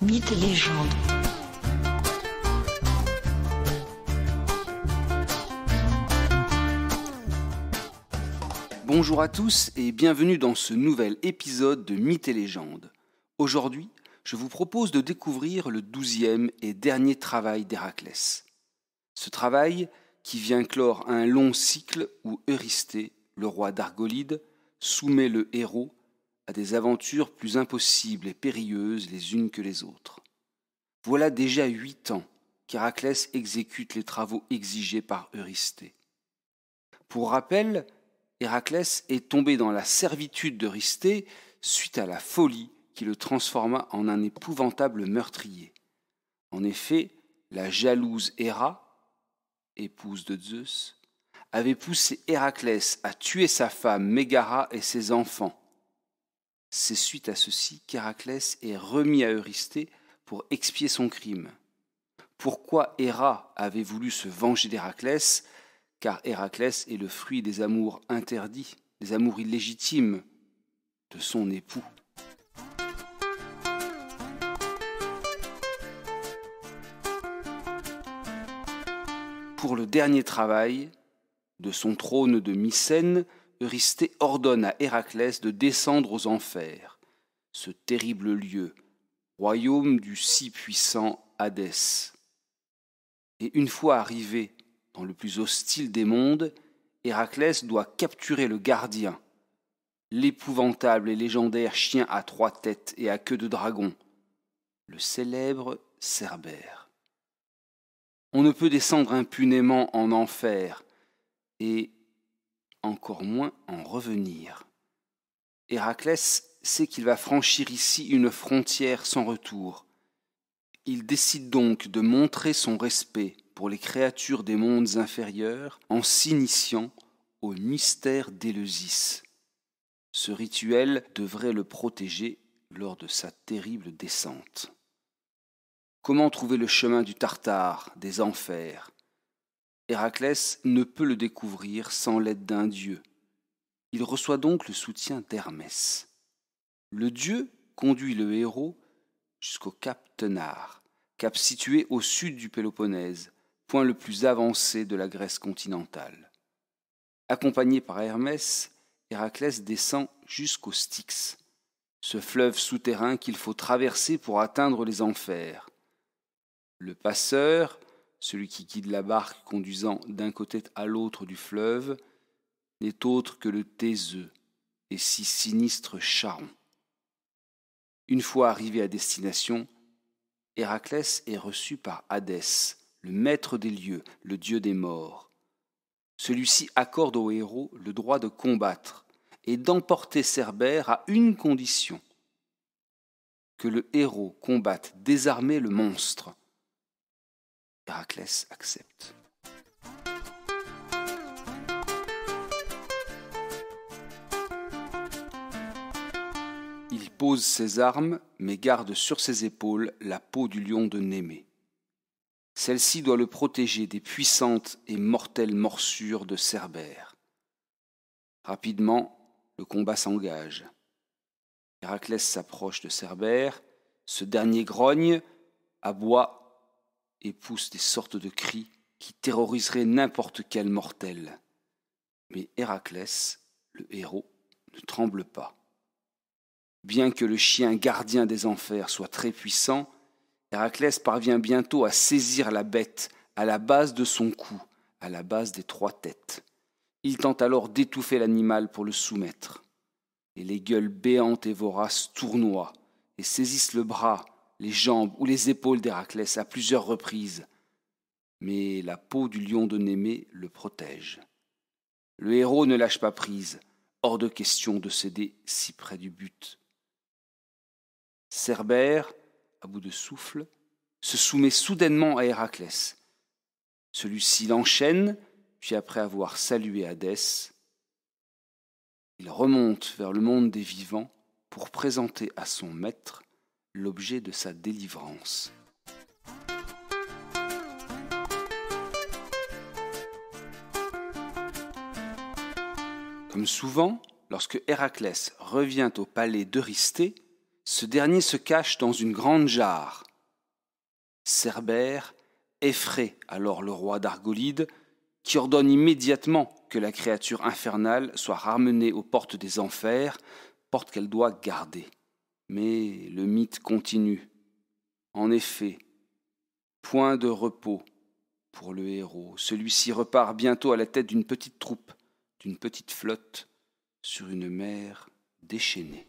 Mythes et légendes. Bonjour à tous et bienvenue dans ce nouvel épisode de Mythes et légendes. Aujourd'hui, je vous propose de découvrir le 12e et dernier travail d'Héraclès. Ce travail qui vient clore un long cycle où Eurysthée, le roi d'Argolide, soumet le héros à des aventures plus impossibles et périlleuses les unes que les autres. Voilà déjà 8 ans qu'Héraclès exécute les travaux exigés par Eurysthée. Pour rappel, Héraclès est tombé dans la servitude d'Eurysthée suite à la folie qui le transforma en un épouvantable meurtrier. En effet, la jalouse Héra, épouse de Zeus, avait poussé Héraclès à tuer sa femme Mégara et ses enfants. C'est suite à ceci qu'Héraclès est remis à Eurysthée pour expier son crime. Pourquoi Héra avait voulu se venger d'Héraclès ? Car Héraclès est le fruit des amours interdits, des amours illégitimes de son époux. Pour le dernier travail, de son trône de Mycène, Eurysthée ordonne à Héraclès de descendre aux enfers, ce terrible lieu, royaume du si puissant Hadès. Et une fois arrivé dans le plus hostile des mondes, Héraclès doit capturer le gardien, l'épouvantable et légendaire chien à 3 têtes et à queue de dragon, le célèbre Cerbère. On ne peut descendre impunément en enfer, et encore moins en revenir. Héraclès sait qu'il va franchir ici une frontière sans retour. Il décide donc de montrer son respect pour les créatures des mondes inférieurs en s'initiant au mystère d'Éleusis. Ce rituel devrait le protéger lors de sa terrible descente. Comment trouver le chemin du Tartare, des enfers ? Héraclès ne peut le découvrir sans l'aide d'un dieu. Il reçoit donc le soutien d'Hermès. Le dieu conduit le héros jusqu'au cap Tenare, cap situé au sud du Péloponnèse, point le plus avancé de la Grèce continentale. Accompagné par Hermès, Héraclès descend jusqu'au Styx, ce fleuve souterrain qu'il faut traverser pour atteindre les enfers. Le passeur, celui qui guide la barque conduisant d'un côté à l'autre du fleuve, n'est autre que le Théseux et si sinistre Charon. Une fois arrivé à destination, Héraclès est reçu par Hadès, le maître des lieux, le dieu des morts. Celui-ci accorde au héros le droit de combattre et d'emporter Cerbère à une condition, que le héros combatte désarmé le monstre. Héraclès accepte. Il pose ses armes, mais garde sur ses épaules la peau du lion de Némée. Celle-ci doit le protéger des puissantes et mortelles morsures de Cerbère. Rapidement, le combat s'engage. Héraclès s'approche de Cerbère, ce dernier grogne, aboie et pousse des sortes de cris qui terroriseraient n'importe quel mortel. Mais Héraclès, le héros, ne tremble pas. Bien que le chien gardien des enfers soit très puissant, Héraclès parvient bientôt à saisir la bête à la base de son cou, à la base des 3 têtes. Il tente alors d'étouffer l'animal pour le soumettre. Et les gueules béantes et voraces tournoient et saisissent le bras, les jambes ou les épaules d'Héraclès à plusieurs reprises. Mais la peau du lion de Némée le protège. Le héros ne lâche pas prise, hors de question de céder si près du but. Cerbère, à bout de souffle, se soumet soudainement à Héraclès. Celui-ci l'enchaîne, puis après avoir salué Hadès, il remonte vers le monde des vivants pour présenter à son maître l'objet de sa délivrance. Comme souvent, lorsque Héraclès revient au palais d'Eurysthée, Ce dernier se cache dans une grande jarre. Cerbère effraie alors le roi d'Argolide, qui ordonne immédiatement que la créature infernale soit ramenée aux portes des enfers, portes qu'elle doit garder. Mais le mythe continue. En effet, point de repos pour le héros. Celui-ci repart bientôt à la tête d'une petite troupe, d'une petite flotte, sur une mer déchaînée.